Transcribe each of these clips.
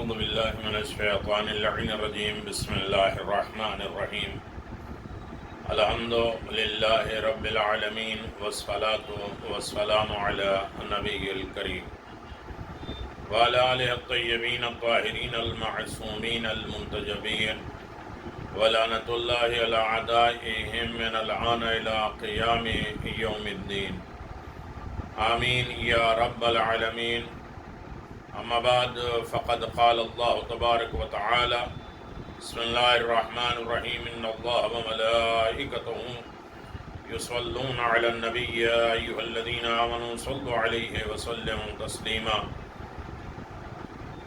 أعوذ بالله من الشيطان اللعين الرجيم بسم الله الرحمن الرحيم الحمد لله رب العالمين والصلاة والسلام على النبي الكريم وعلى آله الطيبين الطاهرين المعصومين المنتجبين ولعنة الله على أعدائهم من الآن إلى قيام يوم الدين آمين يا رب العالمين. أما بعد فقد قال الله تبارك وتعالى بسم الله الرحمن الرحيم إن الله وملائكته يصلون على النبي يا أيها الذين آمنوا صلوا عليه وسلموا تسليما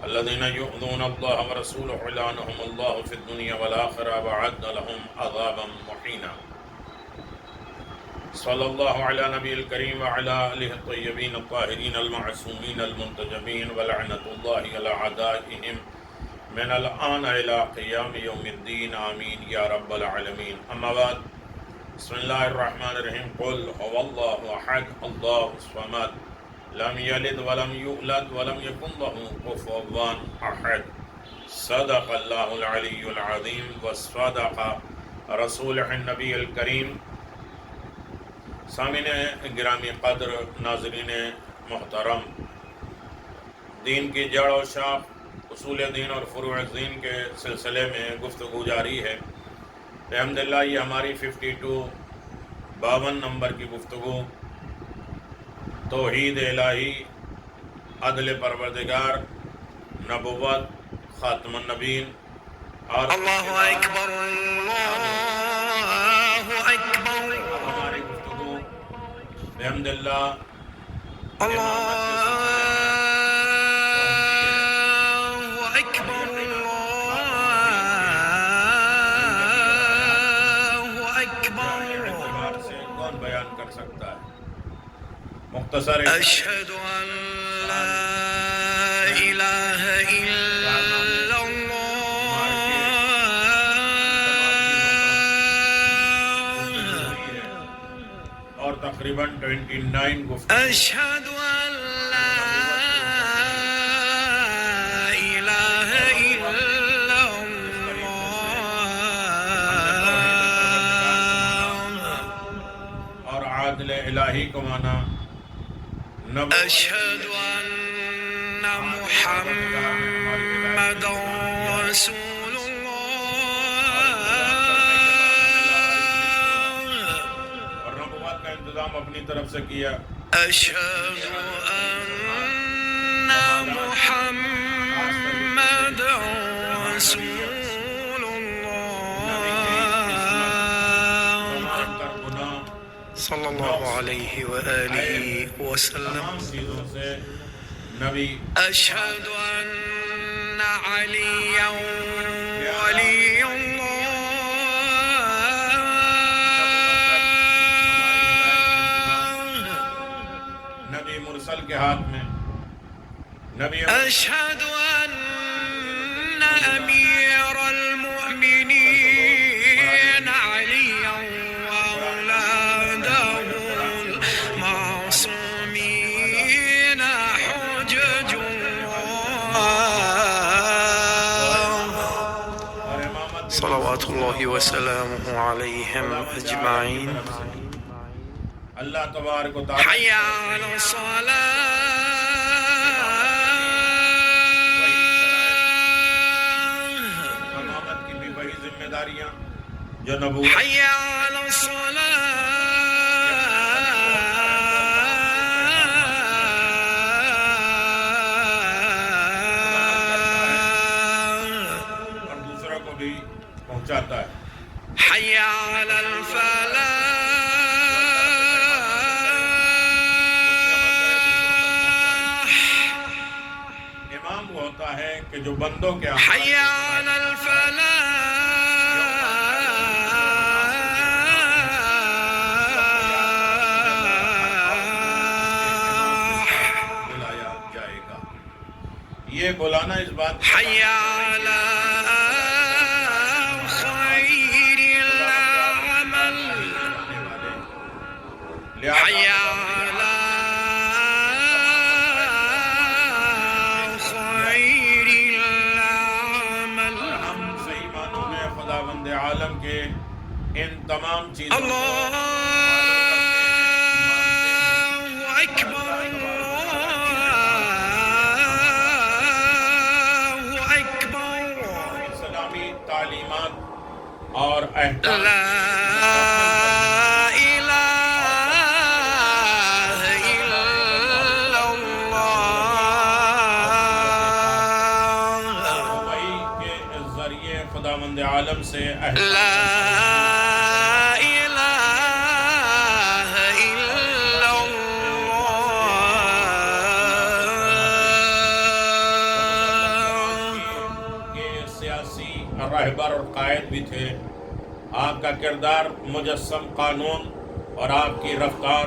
الذين يؤذون الله ورسوله لعنهم الله في الدنيا والآخرة وأعد لهم عذابا مهينا. صلی اللہ علی نبی الکریم وعلی آلہ الطیبین الطاہرین المعصومین المنتجبین ولعنۃ اللہ علی اعدائہم من الآن الی قیام یوم الدین آمین یا رب العالمین. اما بعد بسم اللہ الرحمن الرحیم قل هو اللہ احد اللہ الصمد لم یلد ولم یولد ولم یکن له کفوا احد. صدق اللہ العلی العظیم وصدق رسولہ النبی الکریم. سامعین گرامی قدر، ناظرین محترم، دین کی جڑ و شاخ اصول دین اور فروع دین کے سلسلے میں گفتگو جاری ہے. الحمدللہ یہ ہماری 52 نمبر کی گفتگو توحید الہی، عدل پروردگار، نبوت، خاتم النبیین اور اللہ اکبر اللہ اکبر. ہماری گفتگو الحمدللہ اللہ اکبر اللہ اکبر اعتبار سے کون بیان کر سکتا ہے؟ مختصر اشہد ان لا الہ الا تقریباً 29 گفتگو. اشہد ان لا الہ الا اللہ اور عادل الہی کو مانا نبوت. اشہد ان محمد رسول اپنی طرف سے کیا. اشہد ان محمد رسول اللہ صلی اللہ علیہ وآلہ وسلم. اشہد ان علی ولی اللہ. کے ہاتھ میں نبی. اشہد ان امیر المؤمنین علی واولادہ المعصومین حجج اللہ صلوات اللہ وسلامہ علیہم اجمعین. اللہ تبارک و تعالی حی علی الصلاۃ. امامت کی بھی بڑی ذمہ داریاں جو نبوت. حی علی الصلاۃ. اور دوسروں کو بھی پہنچاتا ہے. حی علی الفلاح. ہے کہ جو بندوں کے حی علی الفلاح بلایا جائے گا. یہ بلانا اس بات حی علی خیر العمل. حی علی خیر عالم کے ان تمام چیزوں کو اسلامی تعلیمات اور احکام خداوند عالم سے لا الہ الا اللہ کے سیاسی رہبر اور قائد بھی تھے۔ آپ کا کردار مجسم قانون اور آپ کی رفتار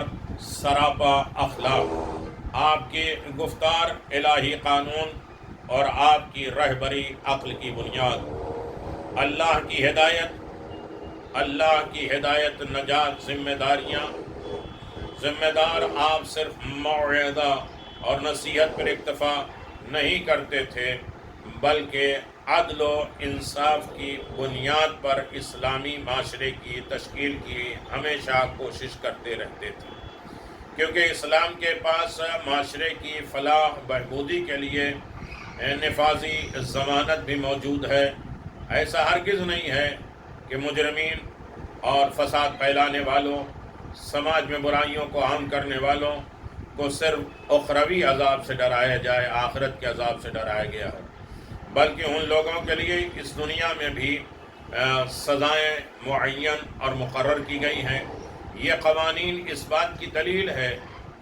سراپا اخلاق، آپ کی گفتار الہی قانون اور آپ کی رہبری عقل کی بنیاد۔ اللہ کی ہدایت نجات ذمہ داریاں، ذمہ دار آپ صرف موعظہ اور نصیحت پر اکتفا نہیں کرتے تھے بلکہ عدل و انصاف کی بنیاد پر اسلامی معاشرے کی تشکیل کی ہمیشہ کوشش کرتے رہتے تھے، کیونکہ اسلام کے پاس معاشرے کی فلاح بہبودی کے لیے نفاذی ضمانت بھی موجود ہے۔ ایسا ہرگز نہیں ہے کہ مجرمین اور فساد پھیلانے والوں، سماج میں برائیوں کو عام کرنے والوں کو صرف اخروی عذاب سے ڈرایا جائے، آخرت کے عذاب سے ڈرایا گیا ہے، بلکہ ان لوگوں کے لیے اس دنیا میں بھی سزائیں معین اور مقرر کی گئی ہیں۔ یہ قوانین اس بات کی دلیل ہے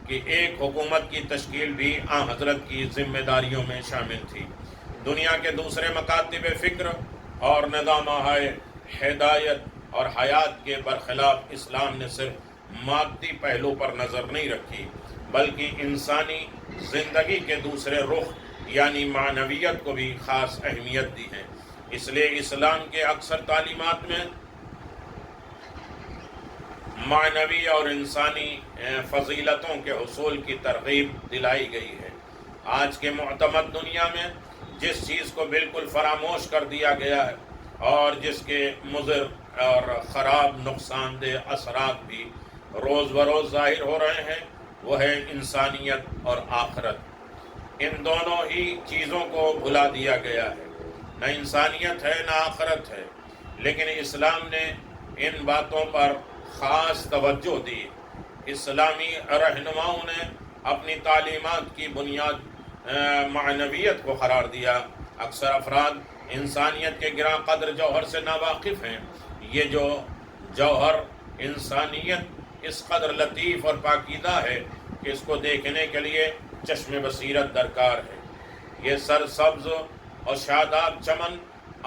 کہ ایک حکومت کی تشکیل بھی آن حضرت کی ذمہ داریوں میں شامل تھی۔ دنیا کے دوسرے مکاتب فکر اور نظامہ ہدایت اور حیات کے برخلاف اسلام نے صرف مادی پہلو پر نظر نہیں رکھی بلکہ انسانی زندگی کے دوسرے رخ یعنی معنویت کو بھی خاص اہمیت دی ہے۔ اس لیے اسلام کے اکثر تعلیمات میں معنوی اور انسانی فضیلتوں کے حصول کی ترغیب دلائی گئی ہے۔ آج کے معتمد دنیا میں جس چیز کو بالکل فراموش کر دیا گیا ہے اور جس کے مضر اور خراب نقصان دہ اثرات بھی روز بروز ظاہر ہو رہے ہیں، وہ ہے انسانیت اور آخرت۔ ان دونوں ہی چیزوں کو بھلا دیا گیا ہے، نہ انسانیت ہے نہ آخرت ہے، لیکن اسلام نے ان باتوں پر خاص توجہ دی۔ اسلامی رہنماؤں نے اپنی تعلیمات کی بنیاد معنویت کو قرار دیا۔ اکثر افراد انسانیت کے گراں قدر جوہر سے ناواقف ہیں۔ یہ جو جوہر انسانیت اس قدر لطیف اور پاکیزہ ہے کہ اس کو دیکھنے کے لیے چشم بصیرت درکار ہے۔ یہ سرسبز اور شاداب چمن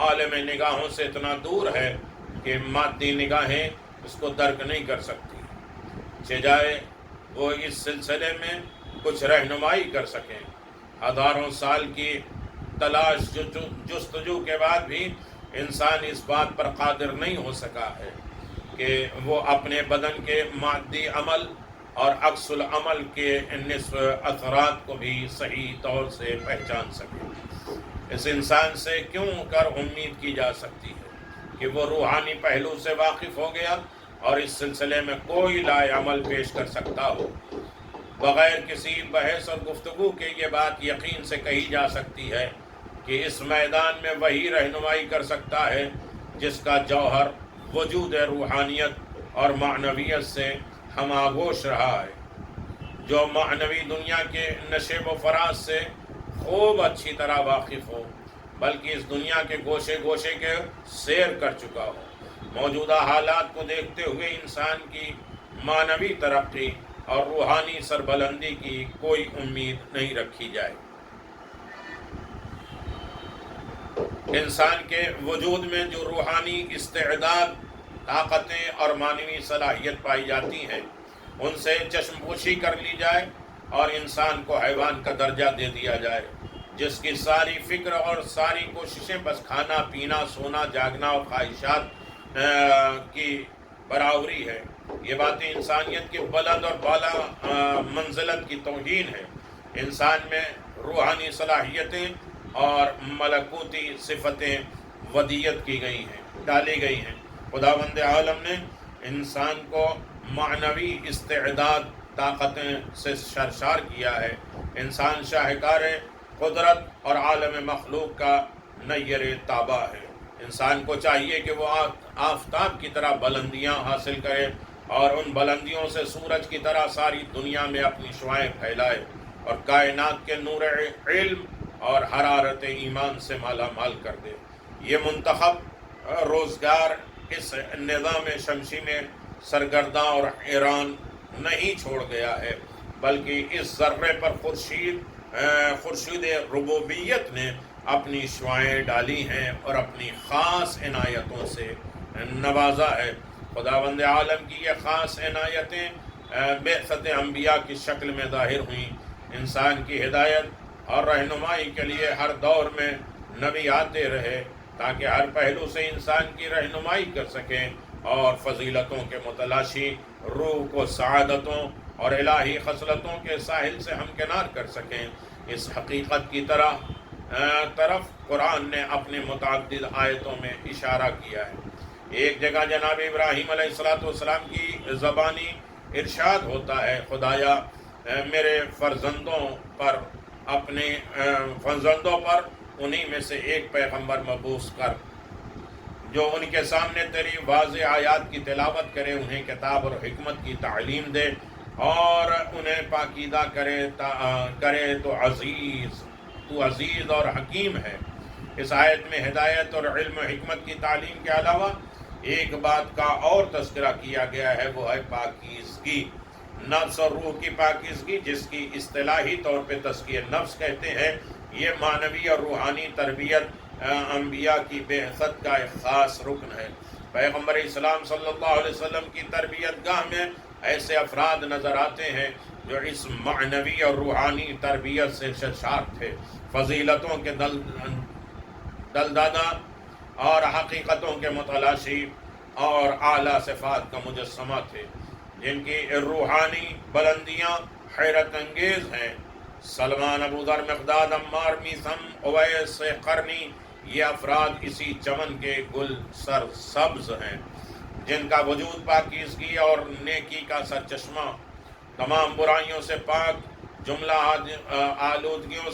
عالم نگاہوں سے اتنا دور ہے کہ مادی نگاہیں اس کو درک نہیں کر سکتی، چاہے وہ اس سلسلے میں کچھ رہنمائی کر سکیں۔ ہزاروں سال کی تلاش جستجو کے بعد بھی انسان اس بات پر قادر نہیں ہو سکا ہے کہ وہ اپنے بدن کے مادی عمل اور عکس العمل کے نصف اثرات کو بھی صحیح طور سے پہچان سکے۔ اس انسان سے کیوں کر امید کی جا سکتی ہے کہ وہ روحانی پہلو سے واقف ہو گیا اور اس سلسلے میں کوئی لائے عمل پیش کر سکتا ہو؟ بغیر کسی بحث اور گفتگو کے یہ بات یقین سے کہی جا سکتی ہے کہ اس میدان میں وہی رہنمائی کر سکتا ہے جس کا جوہر وجود روحانیت اور معنویت سے ہم آغوش رہا ہے، جو معنوی دنیا کے نشیب و فراز سے خوب اچھی طرح واقف ہو، بلکہ اس دنیا کے گوشے گوشے کے سیر کر چکا ہو۔ موجودہ حالات کو دیکھتے ہوئے انسان کی معنوی ترقی اور روحانی سربلندی کی کوئی امید نہیں رکھی جائے۔ انسان کے وجود میں جو روحانی استعداد، طاقتیں اور معنوی صلاحیت پائی جاتی ہیں، ان سے چشم پوشی کر لی جائے اور انسان کو حیوان کا درجہ دے دیا جائے، جس کی ساری فکر اور ساری کوششیں بس کھانا پینا سونا جاگنا اور خواہشات کی برآوری ہے۔ یہ باتیں انسانیت کی بلند اور بالا منزلت کی توہین ہے۔ انسان میں روحانی صلاحیتیں اور ملکوتی صفتیں ودیت کی گئی ہیں، ڈالی گئی ہیں، خداوند عالم نے انسان کو معنوی استعداد طاقتیں سے سرشار کیا ہے. انسان شاہکار قدرت اور عالم مخلوق کا نیر تابع ہے. انسان کو چاہیے کہ وہ آفتاب کی طرح بلندیاں حاصل کرے اور ان بلندیوں سے سورج کی طرح ساری دنیا میں اپنی شعاعیں پھیلائے اور کائنات کے نور علم اور حرارت ایمان سے مالا مال کر دے. یہ منتخب روزگار اس نظام شمسی میں سرگرداں اور حیران نہیں چھوڑ گیا ہے، بلکہ اس ذرے پر خورشید ربوبیت نے اپنی شعاعیں ڈالی ہیں اور اپنی خاص عنایتوں سے نوازا ہے. خداوند عالم کی یہ خاص عنایتیں بعثت انبیاء کی شکل میں ظاہر ہوئیں. انسان کی ہدایت اور رہنمائی کے لیے ہر دور میں نبی آتے رہے تاکہ ہر پہلو سے انسان کی رہنمائی کر سکیں اور فضیلتوں کے متلاشی روح کو سعادتوں اور الہی خصلتوں کے ساحل سے ہمکنار کر سکیں. اس حقیقت کی طرف قرآن نے اپنے متعدد آیتوں میں اشارہ کیا ہے. ایک جگہ جناب ابراہیم علیہ السلام کی زبانی ارشاد ہوتا ہے، خدایا میرے فرزندوں پر انہی میں سے ایک پیغمبر مبعوث کر جو ان کے سامنے تیری واضح آیات کی تلاوت کرے، انہیں کتاب اور حکمت کی تعلیم دے اور انہیں پاکیزہ کرے تو عزیز اور حکیم ہے. اس آیت میں ہدایت اور علم و حکمت کی تعلیم کے علاوہ ایک بات کا اور تذکرہ کیا گیا ہے، وہ ہے پاکیزگی، نفس اور روح کی پاکیزگی، جس کی اصطلاحی طور پہ تزکیہ نفس کہتے ہیں. یہ معنوی اور روحانی تربیت انبیاء کی بعثت کا ایک خاص رکن ہے. پیغمبر اسلام صلی اللہ علیہ وسلم کی تربیت گاہ میں ایسے افراد نظر آتے ہیں جو اس معنوی اور روحانی تربیت سے سرشار تھے، فضیلتوں کے دلدادہ اور حقیقتوں کے متلاشی اور اعلیٰ صفات کا مجسمہ تھے، جن کی روحانی بلندیاں حیرت انگیز ہیں. سلمان، ابو ذر، مقداد، عمار، میثم، اویس قرنی، یہ افراد اسی چمن کے گل سر سبز ہیں جن کا وجود پاکیزگی اور نیکی کا سرچشمہ، تمام برائیوں سے پاک، جملہ آلودگیوں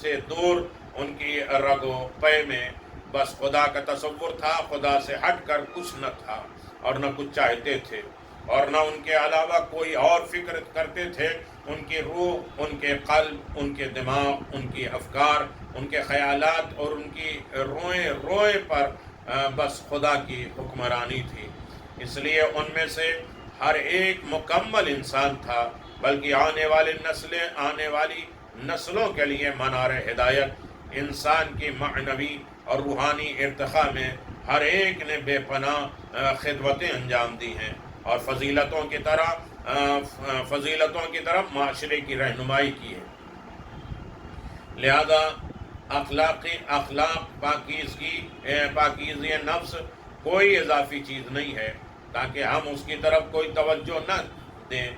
سے دور. ان کی رگ و پے میں بس خدا کا تصور تھا، خدا سے ہٹ کر کچھ نہ تھا اور نہ کچھ چاہتے تھے اور نہ ان کے علاوہ کوئی اور فکر کرتے تھے. ان کی روح، ان کے قلب، ان کے دماغ، ان کی افکار، ان کے خیالات اور ان کی روئے پر بس خدا کی حکمرانی تھی. اس لیے ان میں سے ہر ایک مکمل انسان تھا، بلکہ آنے والی نسلوں کے لیے منار ہدایت. انسان کی معنوی اور روحانی ارتقاء میں ہر ایک نے بے پناہ خدمتیں انجام دی ہیں اور فضیلتوں کی طرف معاشرے کی رہنمائی کی ہے. لہذا اخلاق پاکیزی نفس کوئی اضافی چیز نہیں ہے تاکہ ہم اس کی طرف کوئی توجہ نہ دیں،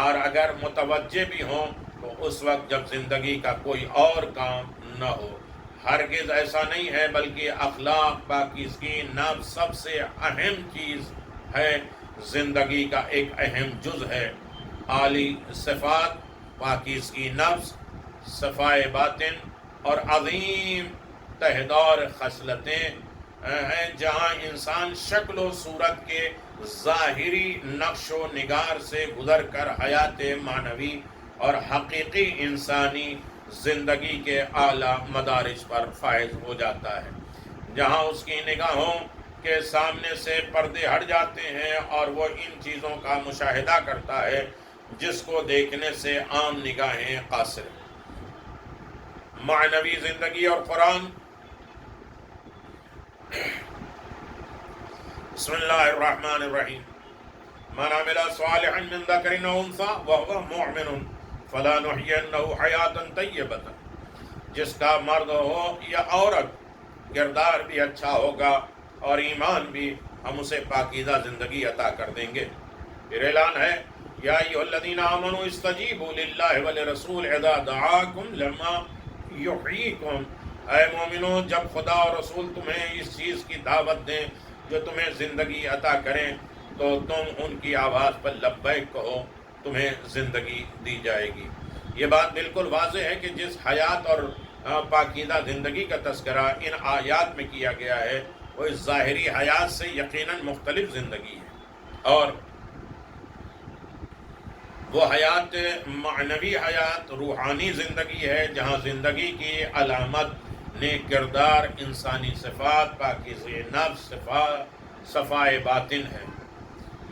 اور اگر متوجہ بھی ہوں تو اس وقت جب زندگی کا کوئی اور کام نہ ہو. ہرگز ایسا نہیں ہے، بلکہ اخلاق پاکیزگی نفس سب سے اہم چیز ہے، زندگی کا ایک اہم جز ہے. عالی صفات، پاکیزگی نفس، صفائے باطن اور عظیم تہدار خصلتیں ہیں جہاں انسان شکل و صورت کے ظاہری نقش و نگار سے گزر کر حیات معنوی اور حقیقی انسانی زندگی کے اعلیٰ مدارج پر فائز ہو جاتا ہے، جہاں اس کی نگاہوں کے سامنے سے پردے ہٹ جاتے ہیں اور وہ ان چیزوں کا مشاہدہ کرتا ہے جس کو دیکھنے سے عام نگاہیں قاصر ہیں. معنوی زندگی اور قرآن. بسم اللہ الرحمن الرحیم. من عمل صالحا من ذکر او انثی وهو مؤمن فلنحینہ حیاتا طیبۃ. جس کا مرد ہو یا عورت کردار بھی اچھا ہوگا اور ایمان بھی، ہم اسے پاکیزہ زندگی عطا کر دیں گے. پھر اعلان ہے، یا ایھا الذین آمنوا استجیبوا للہ ولرسول اذا دعاکم لما یحییکم. اے مومنو، جب خدا اور رسول تمہیں اس چیز کی دعوت دیں جو تمہیں زندگی عطا کریں تو تم ان کی آواز پر لبیک کہو، تمہیں زندگی دی جائے گی۔ یہ بات بالکل واضح ہے کہ جس حیات اور پاکیزہ زندگی کا تذکرہ ان آیات میں کیا گیا ہے وہ اس ظاہری حیات سے یقیناً مختلف زندگی ہے، اور وہ حیات معنوی حیات، روحانی زندگی ہے، جہاں زندگی کی علامت نیک کردار، انسانی صفات، پاکیزہ نفس، صفائے باطن ہے۔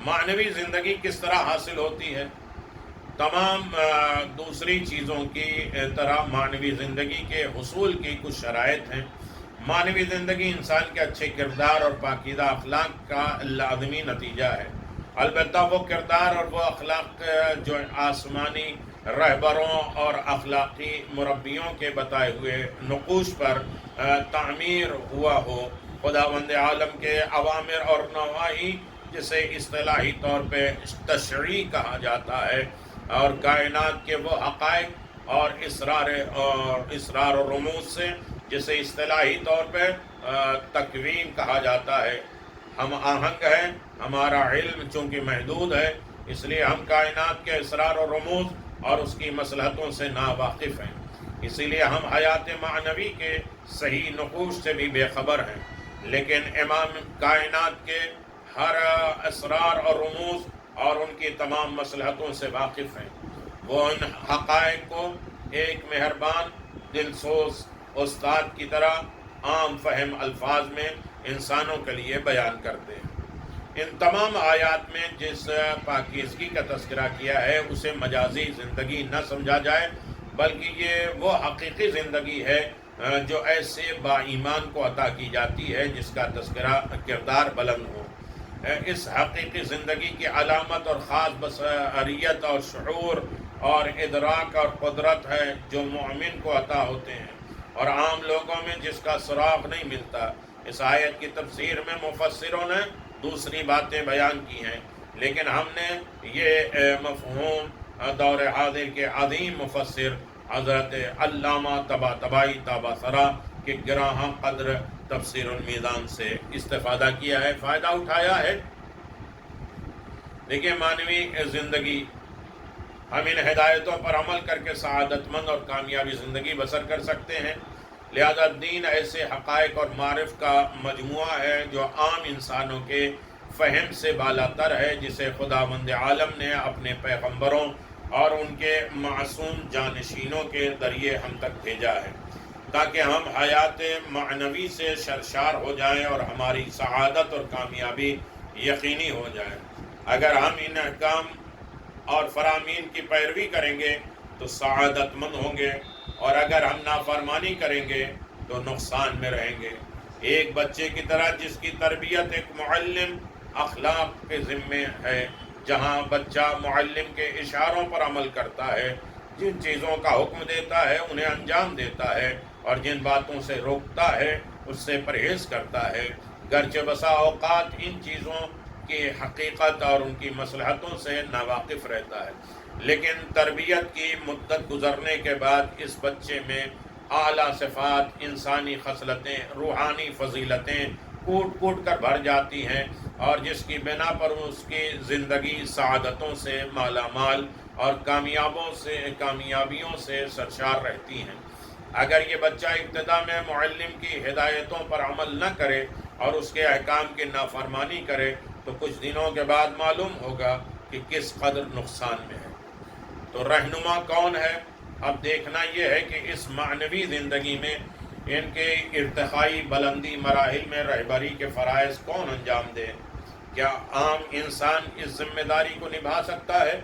معنوی زندگی کس طرح حاصل ہوتی ہے؟ تمام دوسری چیزوں کی طرح معنوی زندگی کے حصول کی کچھ شرائط ہیں۔ معنوی زندگی انسان کے اچھے کردار اور پاکیزہ اخلاق کا لازمی نتیجہ ہے۔ البتہ وہ کردار اور وہ اخلاق جو آسمانی رہبروں اور اخلاقی مربیوں کے بتائے ہوئے نقوش پر تعمیر ہوا ہو، خداوند عالم کے اوامر اور نواہی، جسے اصطلاحی طور پہ تشریع کہا جاتا ہے، اور کائنات کے وہ حقائق اور اسرار و رموز سے، جسے اصطلاحی طور پہ تکوین کہا جاتا ہے، ہم آہنگ ہیں۔ ہمارا علم چونکہ محدود ہے، اس لیے ہم کائنات کے اسرار و رموز اور اس کی مصلحتوں سے ناواقف ہیں، اسی لیے ہم حیات معنوی کے صحیح نقوش سے بھی بے خبر ہیں، لیکن امام کائنات کے ہر اسرار اور رموز اور ان کی تمام مصلحتوں سے واقف ہیں۔ وہ ان حقائق کو ایک مہربان دلسوز استاد کی طرح عام فہم الفاظ میں انسانوں کے لیے بیان کرتے ہیں۔ ان تمام آیات میں جس پاکیزگی کا تذکرہ کیا ہے اسے مجازی زندگی نہ سمجھا جائے، بلکہ یہ وہ حقیقی زندگی ہے جو ایسے با ایمان کو عطا کی جاتی ہے جس کا تذکرہ کردار بلند ہو۔ اس حقیقی زندگی کی علامت اور خاص بصیرت اور شعور اور ادراک اور قدرت ہے جو مومن کو عطا ہوتے ہیں، اور عام لوگوں میں جس کا سراغ نہیں ملتا۔ اس آیت کی تفسیر میں مفسروں نے دوسری باتیں بیان کی ہیں، لیکن ہم نے یہ مفہوم دور حاضر کے عظیم مفسر حضرت علامہ طباطبائی تاباصرہ کے گراں قدر تفسیر المیزان سے استفادہ کیا ہے، فائدہ اٹھایا ہے۔ دیکھیں، معنوی زندگی، ہم ان ہدایتوں پر عمل کر کے سعادت مند اور کامیابی زندگی بسر کر سکتے ہیں۔ لہذا دین ایسے حقائق اور معرف کا مجموعہ ہے جو عام انسانوں کے فہم سے بالاتر ہے، جسے خداوند عالم نے اپنے پیغمبروں اور ان کے معصوم جانشینوں کے ذریعے ہم تک بھیجا ہے، تاکہ ہم حیات معنوی سے سرشار ہو جائیں اور ہماری سعادت اور کامیابی یقینی ہو جائے۔ اگر ہم ان احکام اور فرامین کی پیروی کریں گے تو سعادت مند ہوں گے، اور اگر ہم نافرمانی کریں گے تو نقصان میں رہیں گے۔ ایک بچے کی طرح جس کی تربیت ایک معلم اخلاق کے ذمے ہے، جہاں بچہ معلم کے اشاروں پر عمل کرتا ہے، جن چیزوں کا حکم دیتا ہے انہیں انجام دیتا ہے، اور جن باتوں سے روکتا ہے اس سے پرہیز کرتا ہے، گرچہ بسا اوقات ان چیزوں کی حقیقت اور ان کی مصلحتوں سے ناواقف رہتا ہے، لیکن تربیت کی مدت گزرنے کے بعد اس بچے میں اعلیٰ صفات، انسانی خصلتیں، روحانی فضیلتیں کوٹ کوٹ کر بھر جاتی ہیں، اور جس کی بنا پر اس کی زندگی سعادتوں سے مالا مال اور کامیابیوں سے سرشار رہتی ہیں۔ اگر یہ بچہ ابتدا میں معلم کی ہدایتوں پر عمل نہ کرے اور اس کے احکام کی نافرمانی کرے تو کچھ دنوں کے بعد معلوم ہوگا کہ کس قدر نقصان میں ہے۔ تو رہنما کون ہے؟ اب دیکھنا یہ ہے کہ اس معنوی زندگی میں ان کے ارتقائی بلندی مراحل میں رہبری کے فرائض کون انجام دے؟ کیا عام انسان اس ذمہ داری کو نبھا سکتا ہے،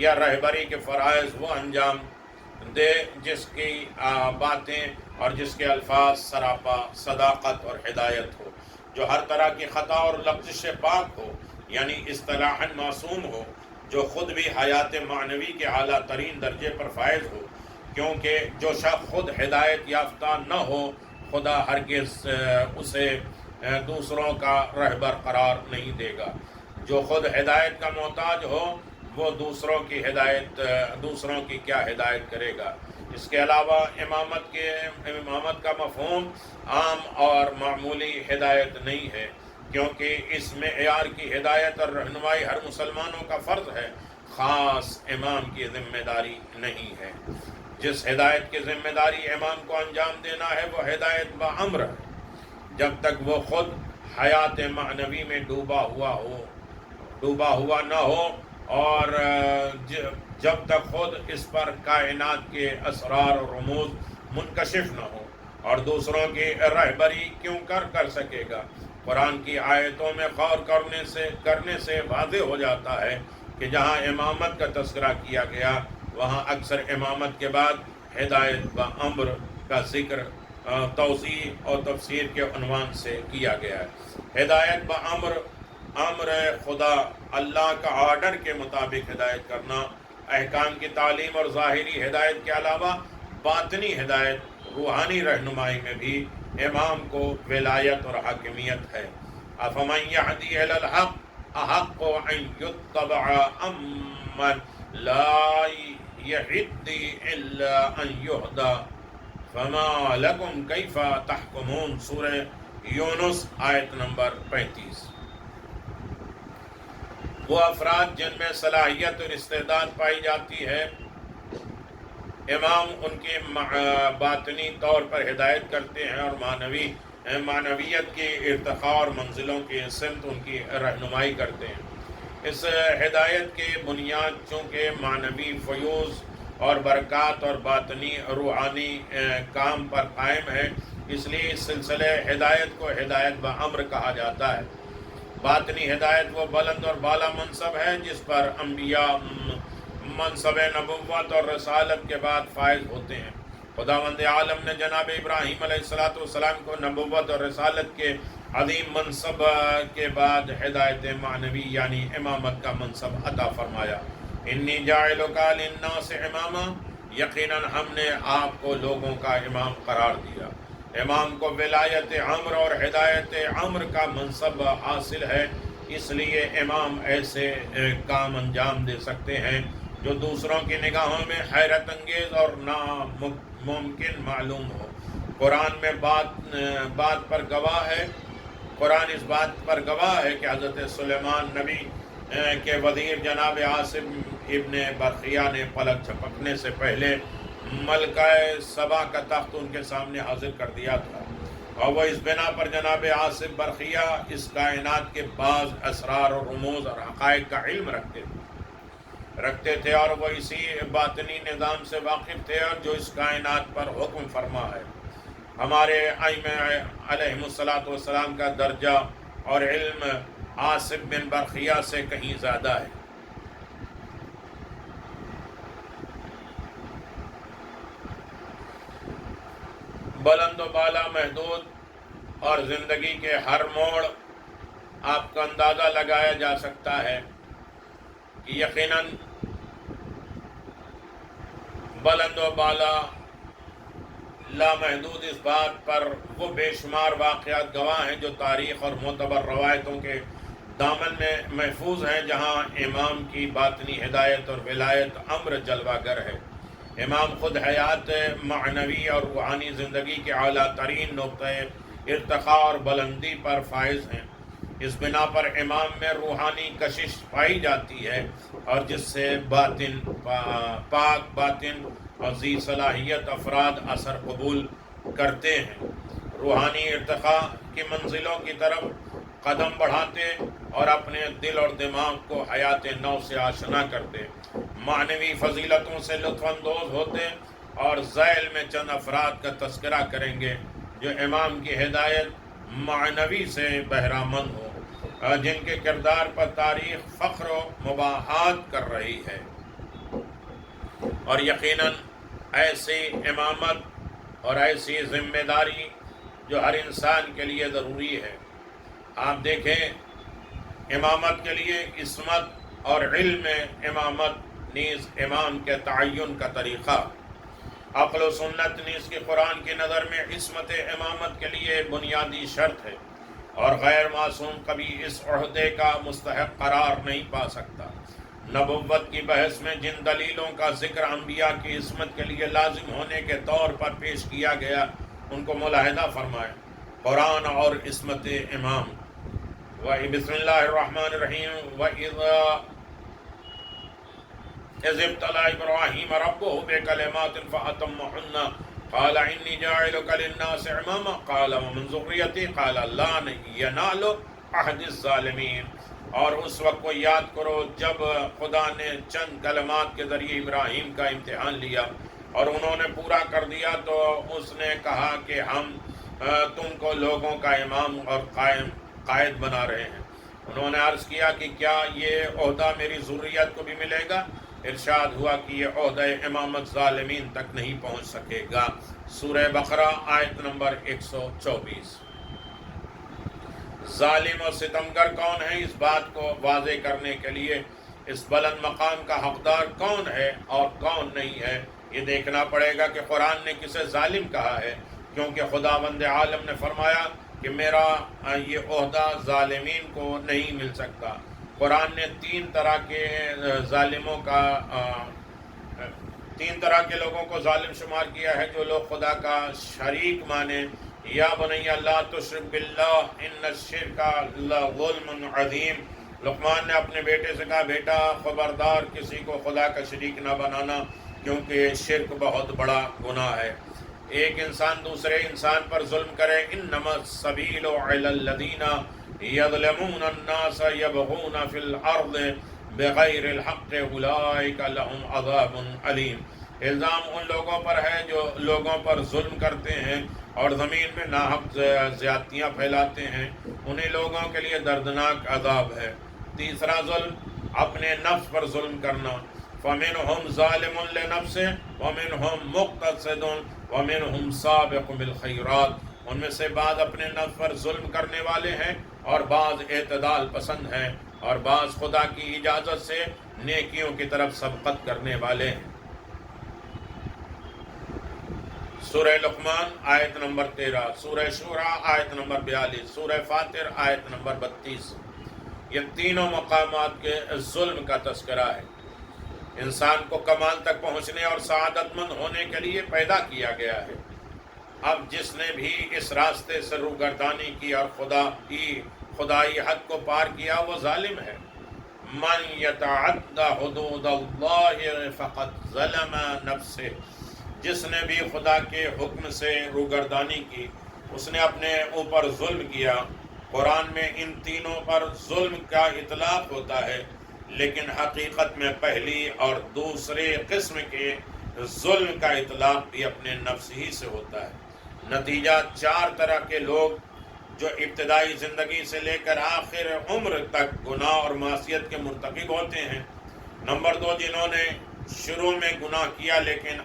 یا رہبری کے فرائض وہ انجام دے جس کی باتیں اور جس کے الفاظ سراپا صداقت اور ہدایت ہو، جو ہر طرح کی خطا اور لغزش سے پاک ہو، یعنی اصطلاحاً معصوم ہو، جو خود بھی حیات معنوی کے اعلیٰ ترین درجے پر فائز ہو، کیونکہ جو شخص خود ہدایت یافتہ نہ ہو، خدا ہرگز اسے دوسروں کا رہبر قرار نہیں دے گا۔ جو خود ہدایت کا محتاج ہو وہ دوسروں کی کیا ہدایت کرے گا؟ اس کے علاوہ امامت کا مفہوم عام اور معمولی ہدایت نہیں ہے، کیونکہ اس معیار کی ہدایت اور رہنمائی ہر مسلمانوں کا فرض ہے، خاص امام کی ذمہ داری نہیں ہے۔ جس ہدایت کی ذمہ داری امام کو انجام دینا ہے وہ ہدایت بامر ہے، جب تک وہ خود حیات معنوی میں ڈوبا ہوا نہ ہو، اور جب تک خود اس پر کائنات کے اسرار و رموز منکشف نہ ہو، اور دوسروں کی رہبری کیوں کر سکے گا۔ قرآن کی آیتوں میں غور کرنے سے واضح ہو جاتا ہے کہ جہاں امامت کا تذکرہ کیا گیا وہاں اکثر امامت کے بعد ہدایت بامر کا ذکر توضیح اور تفسیر کے عنوان سے کیا گیا ہے۔ ہدایت بامر، امر خدا، اللہ کا آرڈر کے مطابق ہدایت کرنا، احکام کی تعلیم اور ظاہری ہدایت کے علاوہ باطنی ہدایت، روحانی رہنمائی میں بھی امام کو ولایت اور حاکمیت ہے۔ افمن یہدی الی الحق احق ان یتبع امن لا یہدی الا ان یہدی فما لکم کیف تحکمون، سورہ یونس آیت نمبر 35۔ وہ افراد جن میں صلاحیت اور استعداد پائی جاتی ہے، امام ان کی باطنی طور پر ہدایت کرتے ہیں اور معنویت کی ارتقاء اور منزلوں کی سمت ان کی رہنمائی کرتے ہیں۔ اس ہدایت کی بنیاد چونکہ معنوی فیوز اور برکات اور باطنی روحانی کام پر قائم ہے، اس لیے اس سلسلے ہدایت کو ہدایت بامر کہا جاتا ہے۔ باطنی ہدایت وہ بلند اور بالا منصب ہے جس پر انبیاء منصب نبوت اور رسالت کے بعد فائز ہوتے ہیں۔ خداوند عالم نے جناب ابراہیم علیہ السلام کو نبوت اور رسالت کے عظیم منصب کے بعد ہدایت معنوی یعنی امامت کا منصب عطا فرمایا۔ انی جاعلک للناس اماما، یقیناً ہم نے آپ کو لوگوں کا امام قرار دیا۔ امام کو ولایت امر اور ہدایت امر کا منصب حاصل ہے، اس لیے امام ایسے کام انجام دے سکتے ہیں جو دوسروں کی نگاہوں میں حیرت انگیز اور ناممکن معلوم ہو۔ قرآن میں بات پر گواہ ہے، قرآن اس بات پر گواہ ہے کہ حضرت سلیمان نبی کے وزیر جناب عاصم ابن برقیہ نے پلک جھپکنے سے پہلے ملکہ سبا کا تخت ان کے سامنے حاضر کر دیا تھا، اور وہ اس بنا پر جناب عاصم برقیہ اس کائنات کے بعض اسرار اور رموز اور حقائق کا علم رکھتے تھے، اور وہ اسی باطنی نظام سے واقف تھے اور جو اس کائنات پر حکم فرما ہے۔ ہمارے ائمہ علیہم السلام کا درجہ اور علم عاصم بن برقیہ سے کہیں زیادہ ہے۔ بلند و بالا، محدود اور زندگی کے ہر موڑ آپ کا اندازہ لگایا جا سکتا ہے کہ یقیناً بلند و بالا لامحدود اس بات پر وہ بے شمار واقعات گواہ ہیں جو تاریخ اور معتبر روایتوں کے دامن میں محفوظ ہیں، جہاں امام کی باطنی ہدایت اور ولایت امر جلوہ گر ہے۔ امام خود حیات معنوی اور روحانی زندگی کے اعلیٰ ترین نقطۂ ارتقاء اور بلندی پر فائز ہیں۔ اس بنا پر امام میں روحانی کشش پائی جاتی ہے، اور جس سے پاک باطن اور ذی صلاحیت افراد اثر قبول کرتے ہیں، روحانی ارتقاء کی منزلوں کی طرف قدم بڑھاتے اور اپنے دل اور دماغ کو حیات نو سے آشنا کرتے، معنوی فضیلتوں سے لطف اندوز ہوتے، اور ذیل میں چند افراد کا تذکرہ کریں گے جو امام کی ہدایت معنوی سے بہرہ مند ہو، جن کے کردار پر تاریخ فخر و مباحات کر رہی ہے۔ اور یقیناً ایسی امامت اور ایسی ذمہ داری جو ہر انسان کے لیے ضروری ہے۔ آپ دیکھیں، امامت کے لیے عصمت اور علم امامت نیز امام کے تعین کا طریقہ، عقل و سنت نیز کی قرآن کی نظر میں عصمت امامت کے لیے بنیادی شرط ہے، اور غیر معصوم کبھی اس عہدے کا مستحق قرار نہیں پا سکتا۔ نبوت کی بحث میں جن دلیلوں کا ذکر انبیاء کی عصمت کے لیے لازم ہونے کے طور پر پیش کیا گیا ان کو ملاحظہ فرمائیں۔ قرآن اور عصمت امام۔ بسم اللہ الرحمن الرحیم۔ اذ ابتلى ابراہیم ربہ بکلمات فاتمہن قال انی جاعلک للناس اماما قال ومن ذریتی قال لا ینال عہد الظالمین۔ اور اس وقت کو یاد کرو جب خدا نے چند کلمات کے ذریعے ابراہیم کا امتحان لیا اور انہوں نے پورا کر دیا تو اس نے کہا کہ ہم تم کو لوگوں کا امام اور قائد بنا رہے ہیں۔ انہوں نے عرض کیا کہ کیا یہ عہدہ میری ذریت کو بھی ملے گا؟ ارشاد ہوا کہ یہ عہدہ امامت ظالمین تک نہیں پہنچ سکے گا۔ سورہ بقرہ آیت نمبر 124۔ ظالم اور ستمگر کون ہے، اس بات کو واضح کرنے کے لیے اس بلند مقام کا حقدار کون ہے اور کون نہیں ہے یہ دیکھنا پڑے گا کہ قرآن نے کسے ظالم کہا ہے، کیونکہ خداوند عالم نے فرمایا کہ میرا یہ عہدہ ظالمین کو نہیں مل سکتا۔ قرآن نے تین طرح کے لوگوں کو ظالم شمار کیا ہے، جو لوگ خدا کا شریک مانے۔ یا بنی لا تشرک باللہ ان الشرک لظلم عظیم۔ لقمان نے اپنے بیٹے سے کہا بیٹا خبردار کسی کو خدا کا شریک نہ بنانا، کیونکہ شرک بہت بڑا گناہ ہے۔ ایک انسان دوسرے انسان پر ظلم کرے، انما السبیل علی الذین یظلمون الناس یبغون فی الارض بغیر الحق اولئک لهم عذاب علیم۔ الزام ان لوگوں پر ہے جو لوگوں پر ظلم کرتے ہیں اور زمین میں ناحق زیادتیاں پھیلاتے ہیں، انہیں لوگوں کے لیے دردناک عذاب ہے۔ تیسرا ظلم اپنے نفس پر ظلم کرنا، فَمِنْهُمْ ظَالِمٌ لِنَفْسِهِ وَمِنْهُمْ مُقْتَصِدٌ وَمِنْهُمْ سَابِقٌ بِالْخَيْرَاتِ۔ ان میں سے بعض اپنے نفس پر ظلم کرنے والے ہیں اور بعض اعتدال پسند ہیں اور بعض خدا کی اجازت سے نیکیوں کی طرف سبقت کرنے والے ہیں۔ سورہ لقمان آیت نمبر 13، سورہ شورى آیت نمبر 42، سورہ فاطر آیت نمبر 32۔ یہ تینوں مقامات کے ظلم کا تذکرہ ہے۔ انسان کو کمال تک پہنچنے اور سعادت مند ہونے کے لیے پیدا کیا گیا ہے۔ اب جس نے بھی اس راستے سے روگردانی کی اور خدائی حد کو پار کیا وہ ظالم ہے۔ من یتعد حدود اللہ فقد ظلم نفسہ۔ جس نے بھی خدا کے حکم سے روگردانی کی اس نے اپنے اوپر ظلم کیا۔ قرآن میں ان تینوں پر ظلم کا اطلاق ہوتا ہے، لیکن حقیقت میں پہلی اور دوسرے قسم کے ظلم کا اطلاق بھی اپنے نفس ہی سے ہوتا ہے۔ نتیجہ چار طرح کے لوگ جو ابتدائی زندگی سے لے کر آخر عمر تک گناہ اور معصیت کے مرتکب ہوتے ہیں۔ نمبر 2، جنہوں نے شروع میں گناہ کیا لیکن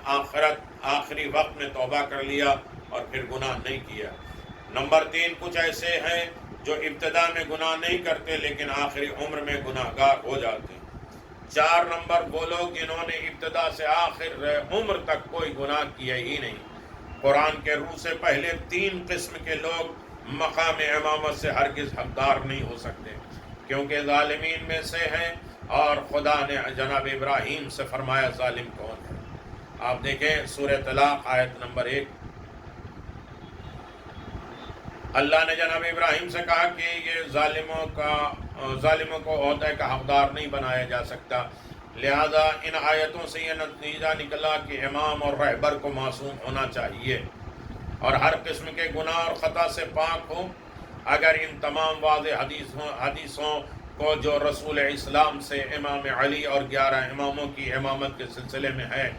آخری وقت میں توبہ کر لیا اور پھر گناہ نہیں کیا۔ نمبر 3، کچھ ایسے ہیں جو ابتدا میں گناہ نہیں کرتے لیکن آخری عمر میں گناہ گار ہو جاتے ہیں۔ 4 نمبر وہ لوگ جنہوں نے ابتدا سے آخر عمر تک کوئی گناہ کیا ہی نہیں۔ قرآن کے روح سے پہلے 3 قسم کے لوگ مقام امامت سے ہرگز حقدار نہیں ہو سکتے، کیونکہ ظالمین میں سے ہیں، اور خدا نے جناب ابراہیم سے فرمایا ظالم کون ہے۔ آپ دیکھیں سورہ طلاق آیت نمبر 1۔ اللہ نے جناب ابراہیم سے کہا کہ یہ ظالموں کو عہدہ کا حقدار نہیں بنایا جا سکتا، لہذا ان آیتوں سے یہ نتیجہ نکلا کہ امام اور رہبر کو معصوم ہونا چاہیے اور ہر قسم کے گناہ اور خطا سے پاک ہو۔ اگر ان تمام واضح حدیثوں کو جو رسول اسلام سے امام علی اور 11 اماموں کی امامت کے سلسلے میں ہے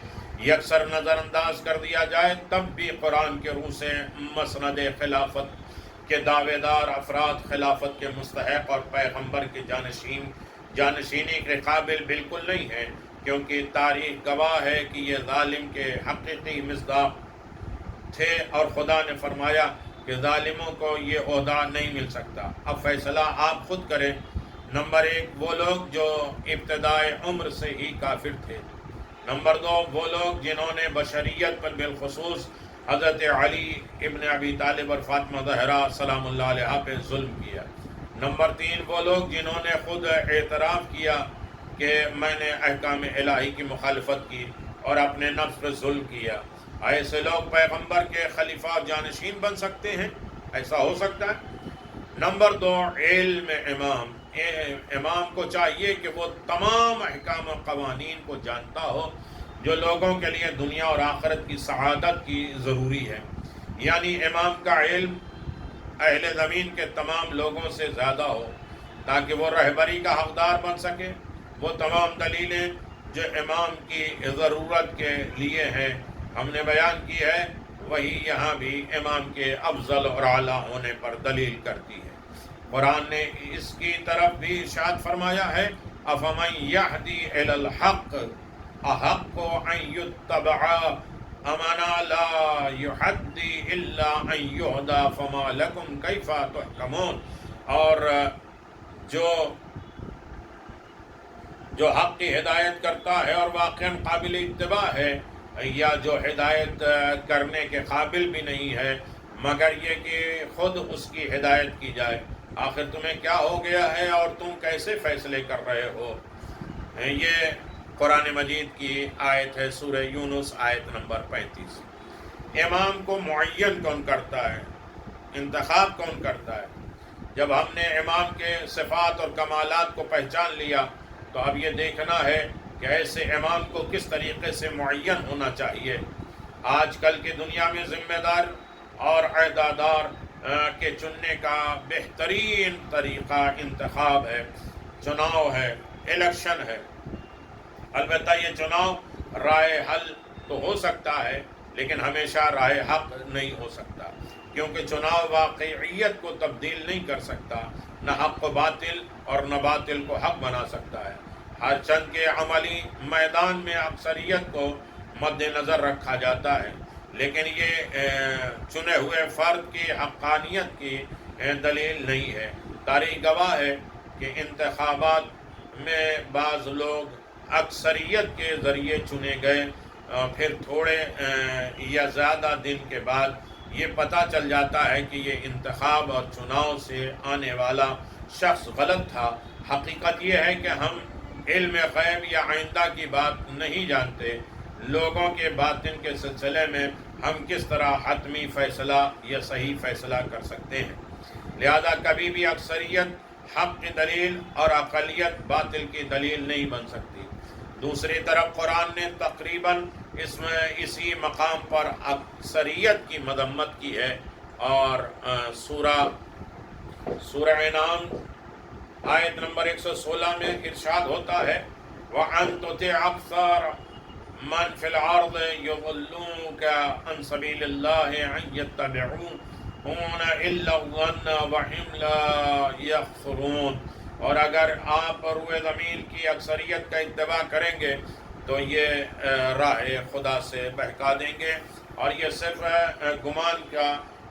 یکسر نظر انداز کر دیا جائے، تب بھی قرآن کے روح سے مسند خلافت کے دعوے دار افراد خلافت کے مستحق اور پیغمبر کے جانشینی کے قابل بالکل نہیں ہیں، کیونکہ تاریخ گواہ ہے کہ یہ ظالم کے حقیقی مصداق تھے اور خدا نے فرمایا کہ ظالموں کو یہ عہدہ نہیں مل سکتا۔ اب فیصلہ آپ خود کریں۔ نمبر 1، وہ لوگ جو ابتدائے عمر سے ہی کافر تھے۔ نمبر 2، وہ لوگ جنہوں نے بشریت پر بالخصوص حضرت علی ابن ابی طالب اور فاطمہ زہرا سلام اللہ علیہ پہ ظلم کیا۔ نمبر 3، وہ لوگ جنہوں نے خود اعتراف کیا کہ میں نے احکام الہی کی مخالفت کی اور اپنے نفس پہ ظلم کیا، ایسے لوگ پیغمبر کے خلیفہ اور جانشین بن سکتے ہیں؟ ایسا ہو سکتا ہے؟ نمبر 2، علم امام کو چاہیے کہ وہ تمام احکام و قوانین کو جانتا ہو جو لوگوں کے لیے دنیا اور آخرت کی سعادت کی ضروری ہے، یعنی امام کا علم اہل زمین کے تمام لوگوں سے زیادہ ہو تاکہ وہ رہبری کا حقدار بن سکے۔ وہ تمام دلیلیں جو امام کی ضرورت کے لیے ہیں ہم نے بیان کی ہے، وہی یہاں بھی امام کے افضل اور اعلیٰ ہونے پر دلیل کرتی ہے۔ قرآن نے اس کی طرف بھی ارشاد فرمایا ہے، افمن یہدی الی الحق احق ان یتبع امنا لا یحدی الا ان یہدی فما لکم کیف تحکمون۔ اور جو حق کی ہدایت کرتا ہے اور واقعاً قابل اتباع ہے، یا جو ہدایت کرنے کے قابل بھی نہیں ہے مگر یہ کہ خود اس کی ہدایت کی جائے، آخر تمہیں کیا ہو گیا ہے اور تم کیسے فیصلے کر رہے ہو؟ یہ قرآن مجید کی آیت ہے، سورہ یونس آیت نمبر 35۔ امام کو معین کون کرتا ہے؟ انتخاب کون کرتا ہے؟ جب ہم نے امام کے صفات اور کمالات کو پہچان لیا تو اب یہ دیکھنا ہے کہ ایسے امام کو کس طریقے سے معین ہونا چاہیے۔ آج کل کی دنیا میں ذمہ دار اور عہدیدار کے چننے کا بہترین طریقہ انتخاب ہے، چناؤ ہے، الیکشن ہے۔ البتہ یہ چناؤ رائے حل تو ہو سکتا ہے لیکن ہمیشہ رائے حق نہیں ہو سکتا، کیونکہ چناؤ واقعیت کو تبدیل نہیں کر سکتا، نہ حق کو باطل اور نہ باطل کو حق بنا سکتا ہے۔ ہر چند کے عملی میدان میں اکثریت کو مد نظر رکھا جاتا ہے، لیکن یہ چنے ہوئے فرد کی حقانیت کی دلیل نہیں ہے۔ تاریخ گواہ ہے کہ انتخابات میں بعض لوگ اکثریت کے ذریعے چنے گئے، پھر تھوڑے یا زیادہ دن کے بعد یہ پتہ چل جاتا ہے کہ یہ انتخاب اور چناؤ سے آنے والا شخص غلط تھا۔ حقیقت یہ ہے کہ ہم علم غیب یا آئندہ کی بات نہیں جانتے، لوگوں کے باطن کے سلسلے میں ہم کس طرح حتمی فیصلہ یا صحیح فیصلہ کر سکتے ہیں؟ لہذا کبھی بھی اکثریت حق کی دلیل اور اقلیت باطل کی دلیل نہیں بن سکتی۔ دوسری طرف قرآن نے تقریباً اسی مقام پر اکثریت کی مذمت کی ہے، اور سورہ انعام آیت نمبر 116 میں ارشاد ہوتا ہے، وَأَن تُطِعْ أَكْثَرَ مَنْ فِي الْأَرْضِ يُضِلُّوكَ عَنْ سَبِيلِ اللَّهِ أَن يَتَّبِعُونَ إِلَّا الظَّنَّ وَهُمْ لَا يَخْرُصُونَ۔ اور اگر آپ روئے زمین کی اکثریت کا اتباع کریں گے تو یہ راہ خدا سے بہکا دیں گے، اور یہ صرف گمان کا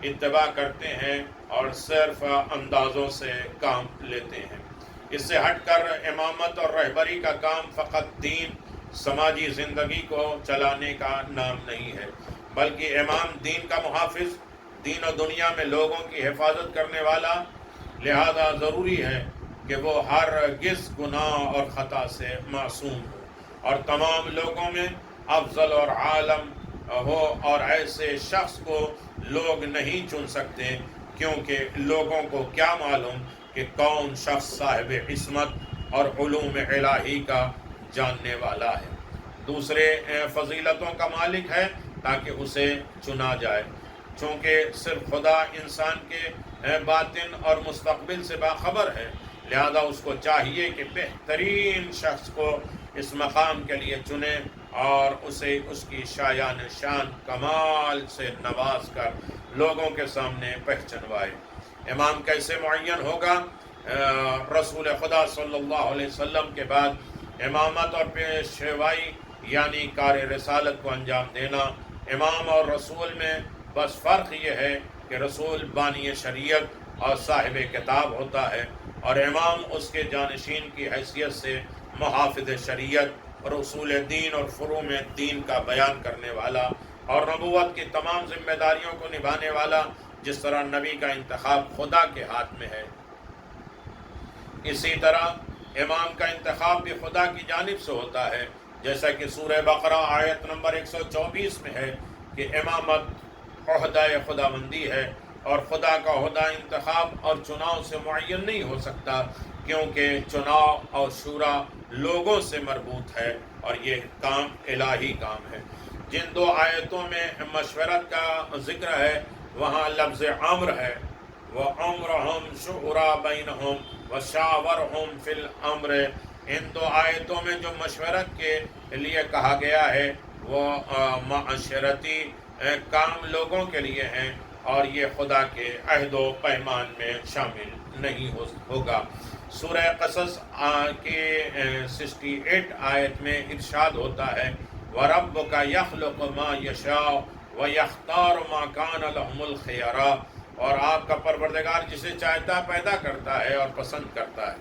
اتباع کرتے ہیں اور صرف اندازوں سے کام لیتے ہیں۔ اس سے ہٹ کر امامت اور رہبری کا کام فقط دین، سماجی زندگی کو چلانے کا نام نہیں ہے، بلکہ امام دین کا محافظ، دین و دنیا میں لوگوں کی حفاظت کرنے والا، لہذا ضروری ہے کہ وہ ہرگز گناہ اور خطا سے معصوم ہو اور تمام لوگوں میں افضل اور عالم ہو، اور ایسے شخص کو لوگ نہیں چن سکتے، کیونکہ لوگوں کو کیا معلوم کہ کون شخص صاحب عصمت اور علوم الہی کا جاننے والا ہے، دوسرے فضیلتوں کا مالک ہے، تاکہ اسے چنا جائے۔ چونکہ صرف خدا انسان کے باطن اور مستقبل سے باخبر ہے، لہذا اس کو چاہیے کہ بہترین شخص کو اس مقام کے لیے چنے اور اسے اس کی شایان شان کمال سے نواز کر لوگوں کے سامنے پہچنوائے۔ امام کیسے معین ہوگا؟ رسول خدا صلی اللہ علیہ وسلم کے بعد امامت اور پیشوائی یعنی کار رسالت کو انجام دینا۔ امام اور رسول میں بس فرق یہ ہے کہ رسول بانی شریعت اور صاحب کتاب ہوتا ہے، اور امام اس کے جانشین کی حیثیت سے محافظ شریعت اور اصول دین اور فروع میں دین کا بیان کرنے والا اور نبوت کی تمام ذمہ داریوں کو نبھانے والا، جس طرح نبی کا انتخاب خدا کے ہاتھ میں ہے، اسی طرح امام کا انتخاب بھی خدا کی جانب سے ہوتا ہے، جیسا کہ سورہ بقرہ آیت نمبر 124 میں ہے کہ امامت عہدہ خداوندی ہے، اور خدا کا عہدہ انتخاب اور چناؤ سے معین نہیں ہو سکتا، کیونکہ چناؤ اور شورا لوگوں سے مربوط ہے اور یہ کام الہی کام ہے۔ جن دو آیتوں میں مشورت کا ذکر ہے وہاں لفظ امر ہے، وَأَمْرُهُمْ شُورَىٰ بَيْنَهُمْ وَشَاوِرْهُمْ فِي الْأَمْرِ۔ ان دو آیتوں میں جو مشورت کے لیے کہا گیا ہے وہ معاشرتی کام لوگوں کے لیے ہیں، اور یہ خدا کے عہد و پیمان میں شامل نہیں ہوگا۔ سورہ قصص کے 68 آیت میں ارشاد ہوتا ہے وَرَبُّكَ يَخْلُقُ مَا يَشَاءُ وَيَخْتَارُ مَا كَانَ لَهُمُ الْخِيَرَةُ، اور آپ کا پروردگار جسے چاہتا پیدا کرتا ہے اور پسند کرتا ہے۔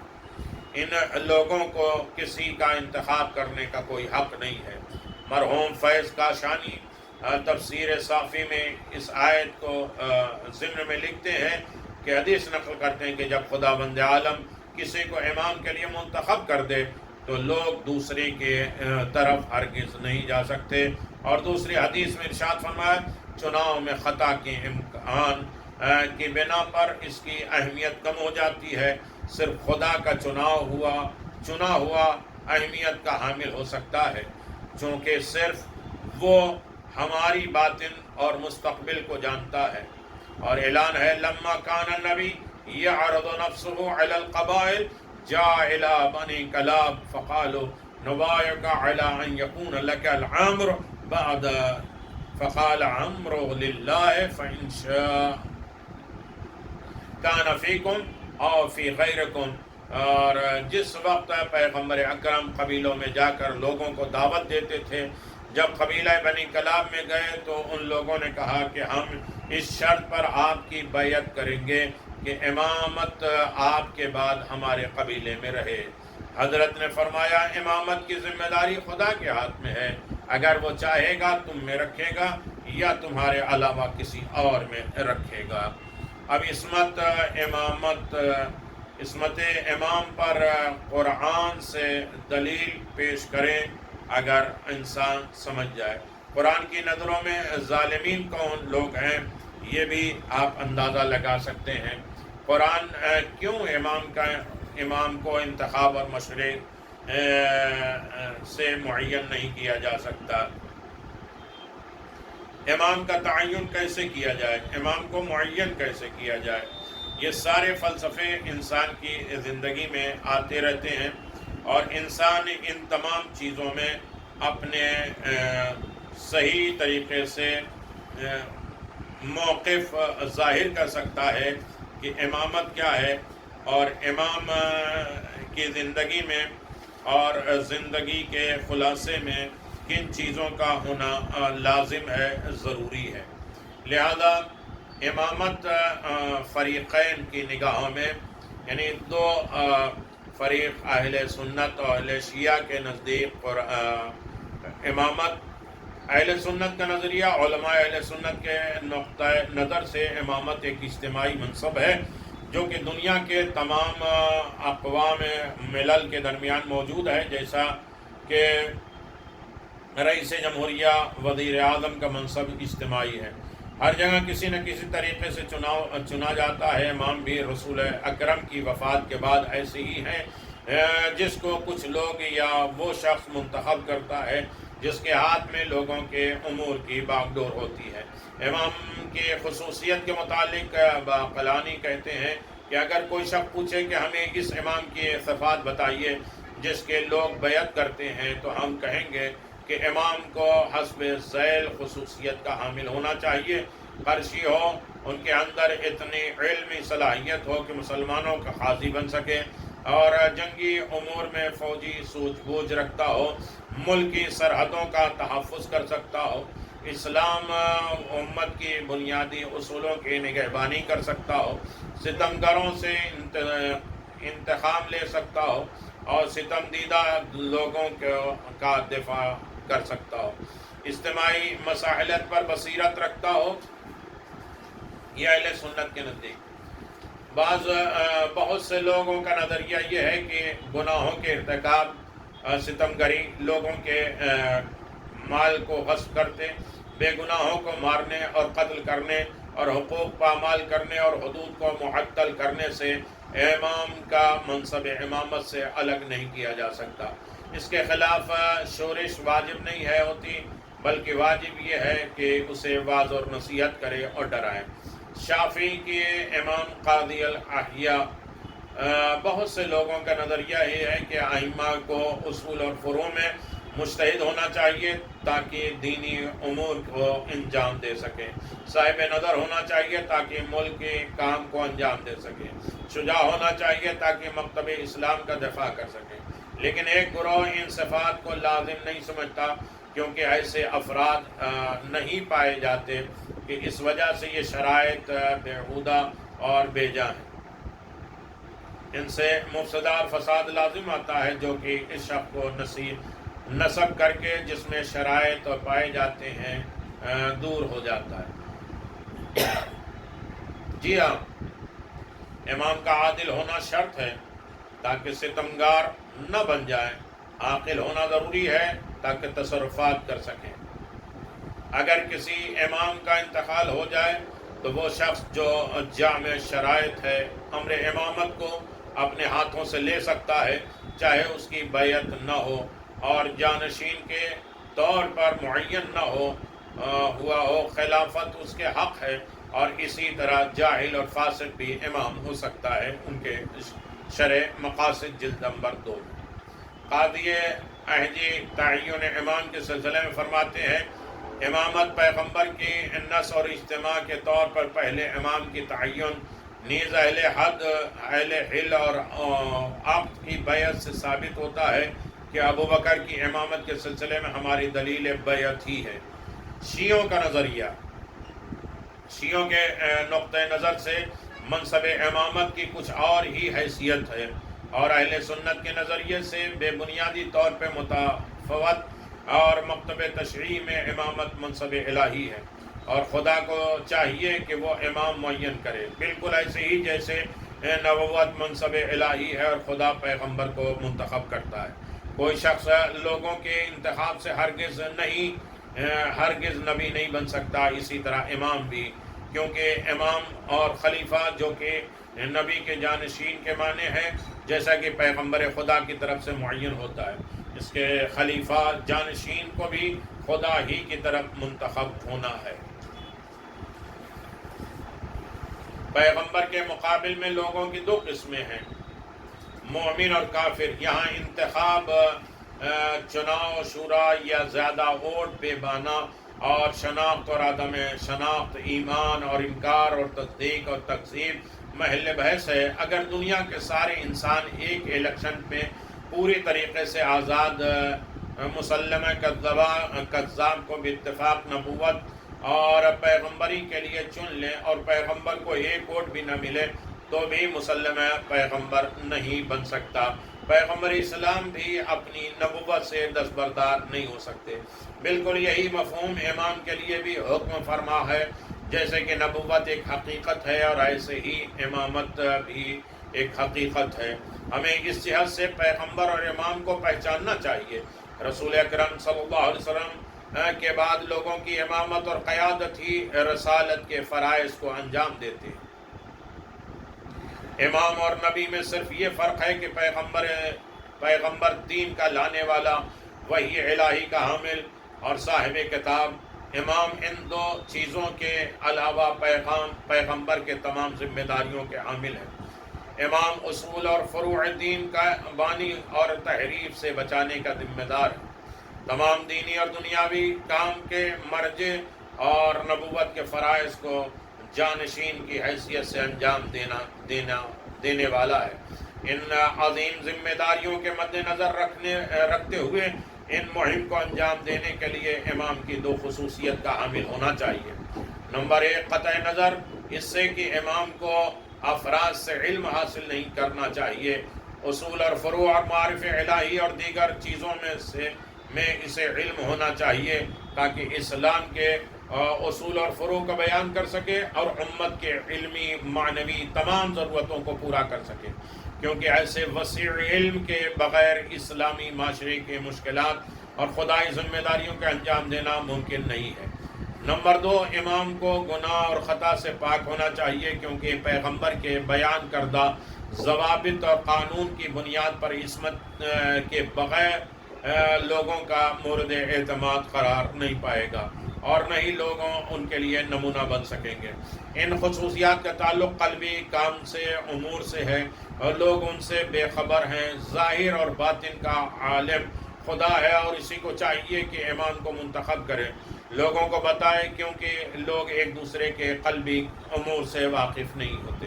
ان لوگوں کو کسی کا انتخاب کرنے کا کوئی حق نہیں ہے۔ مرحوم فیض کاشانی تفسیر صافی میں اس آیت کو ضمن میں لکھتے ہیں کہ حدیث نقل کرتے ہیں کہ جب خداوند عالم کسی کو امام کے لیے منتخب کر دے تو لوگ دوسرے کے طرف ہرگز نہیں جا سکتے، اور دوسری حدیث میں ارشاد فرمایا چناؤ میں خطا کے امکان کی بنا پر اس کی اہمیت کم ہو جاتی ہے، صرف خدا کا چنا ہوا اہمیت کا حامل ہو سکتا ہے، چونکہ صرف وہ ہماری باطن اور مستقبل کو جانتا ہے۔ اور اعلان ہے لما کان النبی یعرض نفسه علی القبائل جاء الى بنی کلاب فقالوا نبایک علی ان یکون لک الامر بعد فقال امر للہ فإن شاء کان فیکم او فی غیرکم۔ اور جس وقت پیغمبر اکرم قبیلوں میں جا کر لوگوں کو دعوت دیتے تھے، جب قبیلہ بنی کلاب میں گئے تو ان لوگوں نے کہا کہ ہم اس شرط پر آپ کی بیعت کریں گے کہ امامت آپ کے بعد ہمارے قبیلے میں رہے۔ حضرت نے فرمایا امامت کی ذمہ داری خدا کے ہاتھ میں ہے، اگر وہ چاہے گا تم میں رکھے گا یا تمہارے علاوہ کسی اور میں رکھے گا۔ اب عصمت امام پر قرآن سے دلیل پیش کریں اگر انسان سمجھ جائے۔ قرآن کی نظروں میں ظالمین کون لوگ ہیں یہ بھی آپ اندازہ لگا سکتے ہیں۔ قرآن کیوں امام کو انتخاب اور مشورے سے معین نہیں کیا جا سکتا؟ امام کا تعین کیسے کیا جائے، امام کو معین کیسے کیا جائے؟ یہ سارے فلسفے انسان کی زندگی میں آتے رہتے ہیں، اور انسان ان تمام چیزوں میں اپنے صحیح طریقے سے موقف ظاہر کر سکتا ہے کہ امامت کیا ہے، اور امام کی زندگی میں اور زندگی کے خلاصے میں کن چیزوں کا ہونا لازم ہے، ضروری ہے۔ لہذا امامت فریقین کی نگاہوں میں، یعنی دو فریق اہل سنت اور اہل شیعہ کے نزدیک امامت، اہل سنت کا نظریہ، علماء اہل سنت کے نقطۂ نظر سے امامت ایک اجتماعی منصب ہے جو کہ دنیا کے تمام اقوام ملل کے درمیان موجود ہے، جیسا کہ رئیس جمہوریہ، وزیر اعظم کا منصب اجتماعی ہے۔ ہر جگہ کسی نہ کسی طریقے سے چنا جاتا ہے۔ امام بھی رسول اکرم کی وفات کے بعد ایسے ہی ہیں، جس کو کچھ لوگ یا وہ شخص منتخب کرتا ہے جس کے ہاتھ میں لوگوں کے امور کی باغ ڈور ہوتی ہے۔ امام کی خصوصیت کے متعلق باقلانی کہتے ہیں کہ اگر کوئی شخص پوچھے کہ ہمیں اس امام کی صفات بتائیے جس کے لوگ بیعت کرتے ہیں، تو ہم کہیں گے کہ امام کو حسب ذیل خصوصیت کا حامل ہونا چاہیے۔ قرشی ہو، ان کے اندر اتنی علمی صلاحیت ہو کہ مسلمانوں کا قاضی بن سکے، اور جنگی امور میں فوجی سوجھ بوجھ رکھتا ہو، ملک کی سرحدوں کا تحفظ کر سکتا ہو، اسلام امت کی بنیادی اصولوں کی نگہبانی کر سکتا ہو، ستمگروں سے انتقام لے سکتا ہو، اور ستم دیدہ لوگوں کا دفاع کر سکتا ہو، اجتماعی مسائلت پر بصیرت رکھتا ہو، یہ اہل سنت کے نزدیک۔ بہت سے لوگوں کا نظریہ یہ ہے کہ گناہوں کے ارتکاب، ستمگری، لوگوں کے مال کو غصب کرتے، بے گناہوں کو مارنے اور قتل کرنے اور حقوق پامال کرنے اور حدود کو معطل کرنے سے امام کا منصب امامت سے الگ نہیں کیا جا سکتا۔ اس کے خلاف شورش واجب نہیں ہے ہوتی، بلکہ واجب یہ ہے کہ اسے واعظ اور نصیحت کرے اور ڈرائے۔ شافعی کے امام قاضی الاحیاء، بہت سے لوگوں کا نظریہ یہ ہے کہ ائمہ کو اصول اور فروع میں مجتہد ہونا چاہیے تاکہ دینی امور کو انجام دے سکیں، صاحب نظر ہونا چاہیے تاکہ ملک کے کام کو انجام دے سکیں، شجاع ہونا چاہیے تاکہ مکتب اسلام کا دفاع کر سکیں۔ لیکن ایک گروہ ان صفات کو لازم نہیں سمجھتا، کیونکہ ایسے افراد نہیں پائے جاتے کہ اس وجہ سے یہ شرائط بیہودہ اور بے جا ہیں۔ ان سے مفسدات فساد لازم آتا ہے جو کہ اس شخص کو نصب کر کے جس میں شرائط پائے جاتے ہیں دور ہو جاتا ہے۔ جی ہاں، امام کا عادل ہونا شرط ہے تاکہ ستمگار نہ بن جائے، عاقل ہونا ضروری ہے تاکہ تصرفات کر سکیں۔ اگر کسی امام کا انتقال ہو جائے تو وہ شخص جو جامع شرائط ہے امر امامت کو اپنے ہاتھوں سے لے سکتا ہے، چاہے اس کی بیعت نہ ہو اور جانشین کے طور پر معین نہ ہوا ہو، خلافت اس کے حق ہے، اور اسی طرح جاہل اور فاسق بھی امام ہو سکتا ہے۔ ان کے شرح مقاصد جلد نمبر 2 میں قاضی احجی تعین امام کے سلسلے میں فرماتے ہیں، امامت پیغمبر کی نص اور اجتماع کے طور پر پہلے امام کی تعین نیز اہل حد، اہل حل اور عقد کی بیعت سے ثابت ہوتا ہے کہ ابو بکر کی امامت کے سلسلے میں ہماری دلیل بیعت ہی ہے۔ شیعوں کا نظریہ، شیعوں کے نقطہ نظر سے منصب امامت کی کچھ اور ہی حیثیت ہے، اور اہل سنت کے نظریے سے بے بنیادی طور پہ متفاوت، اور مکتب تشریع میں امامت منصب الہی ہے اور خدا کو چاہیے کہ وہ امام معین کرے، بالکل ایسے ہی جیسے نبوت منصب الہی ہے اور خدا پیغمبر کو منتخب کرتا ہے۔ کوئی شخص لوگوں کے انتخاب سے ہرگز نبی نہیں بن سکتا، اسی طرح امام بھی، کیونکہ امام اور خلیفہ جو کہ نبی کے جانشین کے معنی ہے، جیسا کہ پیغمبر خدا کی طرف سے معین ہوتا ہے، اس کے خلیفہ جانشین کو بھی خدا ہی کی طرف منتخب ہونا ہے۔ پیغمبر کے مقابل میں لوگوں کی 2 قسمیں ہیں، مومن اور کافر۔ یہاں انتخاب، چناؤ شورا یا زیادہ ووٹ بے بانا اور شناخت اور عدم شناخت، ایمان اور انکار اور تصدیق اور تکذیب محل بحث ہے۔ اگر دنیا کے سارے انسان ایک الیکشن میں پوری طریقے سے آزاد مسلمہ کذاب کو باتفاق نبوت اور پیغمبری کے لیے چن لیں اور پیغمبر کو ایک ووٹ بھی نہ ملے تو بھی مسلمہ پیغمبر نہیں بن سکتا۔ پیغمبر اسلام بھی اپنی نبوت سے دستبردار نہیں ہو سکتے۔ بالکل یہی مفہوم امام کے لیے بھی حکم فرما ہے، جیسے کہ نبوت ایک حقیقت ہے اور ایسے ہی امامت بھی ایک حقیقت ہے۔ ہمیں اس جہت سے پیغمبر اور امام کو پہچاننا چاہیے۔ رسول اکرم صلی اللہ علیہ وسلم کے بعد لوگوں کی امامت اور قیادت ہی رسالت کے فرائض کو انجام دیتے ہیں۔ امام اور نبی میں صرف یہ فرق ہے کہ پیغمبر دین کا لانے والا، وحی الہی کا حامل اور صاحب کتاب۔ امام ان 2 چیزوں کے علاوہ پیغمبر کے تمام ذمہ داریوں کے حامل ہیں۔ امام اصول اور فروع دین کا بانی اور تحریف سے بچانے کا ذمہ دار ہے، تمام دینی اور دنیاوی کام کے مرجع اور نبوت کے فرائض کو جانشین کی حیثیت سے انجام دینے والا ہے۔ ان عظیم ذمہ داریوں کے مد نظر رکھتے ہوئے ان مہم کو انجام دینے کے لیے امام کی 2 خصوصیت کا حامل ہونا چاہیے۔ نمبر 1، قطع نظر اس سے کہ امام کو افراد سے علم حاصل نہیں کرنا چاہیے، اصول اور فروع اور معارف الہی اور دیگر چیزوں میں اسے علم ہونا چاہیے تاکہ اسلام کے اصول اور فروع کا بیان کر سکے اور امت کے علمی معنوی تمام ضرورتوں کو پورا کر سکے، کیونکہ ایسے وسیع علم کے بغیر اسلامی معاشرے کے مشکلات اور خدائی ذمہ داریوں کا انجام دینا ممکن نہیں ہے۔ نمبر 2، امام کو گناہ اور خطا سے پاک ہونا چاہیے، کیونکہ پیغمبر کے بیان کردہ ضوابط اور قانون کی بنیاد پر عصمت کے بغیر لوگوں کا مورد اعتماد قرار نہیں پائے گا اور نہ ہی لوگوں ان کے لیے نمونہ بن سکیں گے۔ ان خصوصیات کا تعلق قلبی کام سے، امور سے ہے، اور لوگ ان سے بے خبر ہیں۔ ظاہر اور باطن کا عالم خدا ہے، اور اسی کو چاہیے کہ امام کو منتخب کرے، لوگوں کو بتائے، کیونکہ لوگ ایک دوسرے کے قلبی امور سے واقف نہیں ہوتے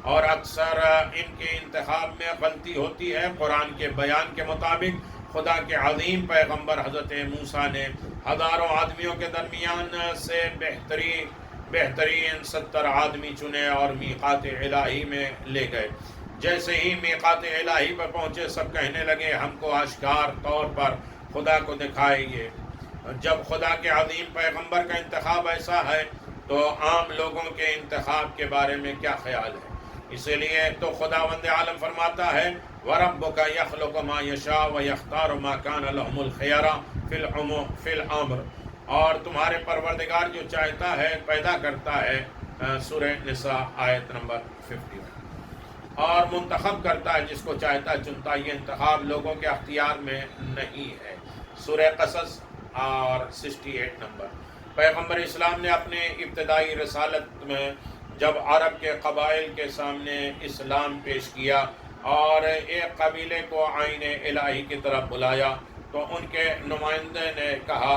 اور اکثر ان کے انتخاب میں غلطی ہوتی ہے۔ قرآن کے بیان کے مطابق خدا کے عظیم پیغمبر حضرت موسیٰ نے ہزاروں آدمیوں کے درمیان سے بہترین 70 آدمی چنے اور میقات الہی میں لے گئے۔ جیسے ہی میقات الہی پر پہنچے، سب کہنے لگے ہم کو اشکار طور پر خدا کو دکھائیے۔ جب خدا کے عظیم پیغمبر کا انتخاب ایسا ہے تو عام لوگوں کے انتخاب کے بارے میں کیا خیال ہے؟ اسی لیے تو خداوند عالم فرماتا ہے وَرَبُّكَ يَخْلُقُ مَا يَشَاءُ وَيَخْتَارُ مَا كَانَ لَهُمُ الْخِيَرَةُ فِي الْأَمْرِ، اور تمہارے پروردگار جو چاہتا ہے پیدا کرتا ہے، سورہ نساء آیت نمبر 50، اور منتخب کرتا ہے جس کو چاہتا ہے چنتا۔ یہ انتخاب لوگوں کے اختیار میں نہیں ہے، سورہ قصص اور 68 نمبر۔ پیغمبر اسلام نے اپنے ابتدائی رسالت میں جب عرب کے قبائل کے سامنے اسلام پیش کیا اور ایک قبیلے کو آئین الہی کی طرف بلایا، تو ان کے نمائندے نے کہا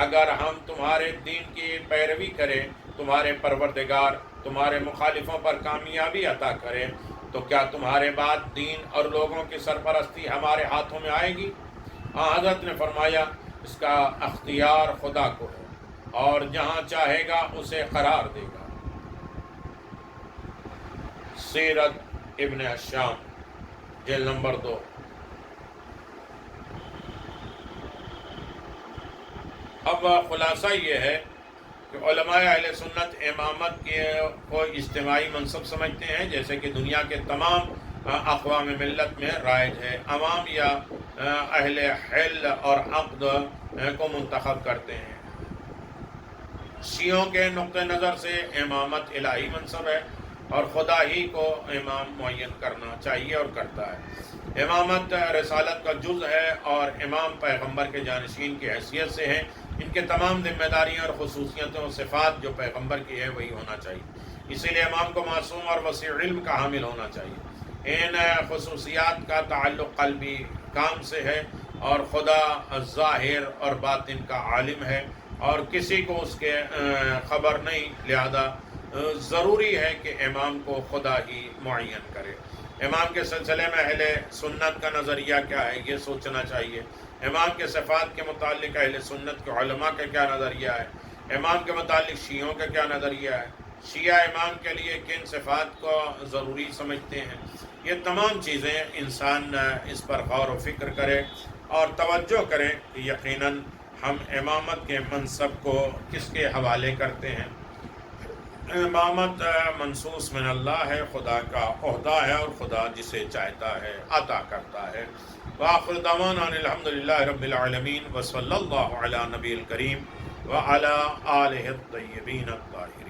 اگر ہم تمہارے دین کی پیروی کریں، تمہارے پروردگار تمہارے مخالفوں پر کامیابی عطا کرے، تو کیا تمہارے بعد دین اور لوگوں کی سرپرستی ہمارے ہاتھوں میں آئے گی؟ حضرت نے فرمایا اس کا اختیار خدا کو ہے اور جہاں چاہے گا اسے قرار دے گا۔ سیرت ابن الشام جلد نمبر 2۔ اب خلاصہ یہ ہے کہ علماء اہل سنت امامت کو اجتماعی منصب سمجھتے ہیں، جیسے کہ دنیا کے تمام اقوام ملت میں رائج ہے۔ عوام یا اہل حل اور عقد کو منتخب کرتے ہیں۔ شیعوں کے نقطہ نظر سے امامت الہی منصب ہے اور خدا ہی کو امام معین کرنا چاہیے اور کرتا ہے۔ امامت رسالت کا جز ہے اور امام پیغمبر کے جانشین کی حیثیت سے ہیں۔ ان کے تمام ذمہ داریاں اور خصوصیتیں اور صفات جو پیغمبر کی ہے وہی ہونا چاہیے، اسی لیے امام کو معصوم اور وسیع علم کا حامل ہونا چاہیے۔ ان خصوصیات کا تعلق قلبی کام سے ہے اور خدا ظاہر اور باطن کا عالم ہے اور کسی کو اس کے خبر نہیں، لہذا ضروری ہے کہ امام کو خدا ہی معین کرے۔ امام کے سلسلے میں اہل سنت کا نظریہ کیا ہے یہ سوچنا چاہیے۔ امام کے صفات کے متعلق اہل سنت کے علماء کا کیا نظریہ ہے؟ امام کے متعلق شیعوں کا کیا نظریہ ہے؟ شیعہ امام کے لیے کن صفات کو ضروری سمجھتے ہیں؟ یہ تمام چیزیں انسان اس پر غور و فکر کرے اور توجہ کرے کہ یقیناً ہم امامت کے منصب کو کس کے حوالے کرتے ہیں۔ امامت منصوص من اللہ ہے، خدا کا عہدہ ہے اور خدا جسے چاہتا ہے عطا کرتا ہے۔ وآخر دعوانا الحمدللہ رب العالمین وصلی اللہ علی نبی الکریم وعلی آلہ الطیبین الطاہرین۔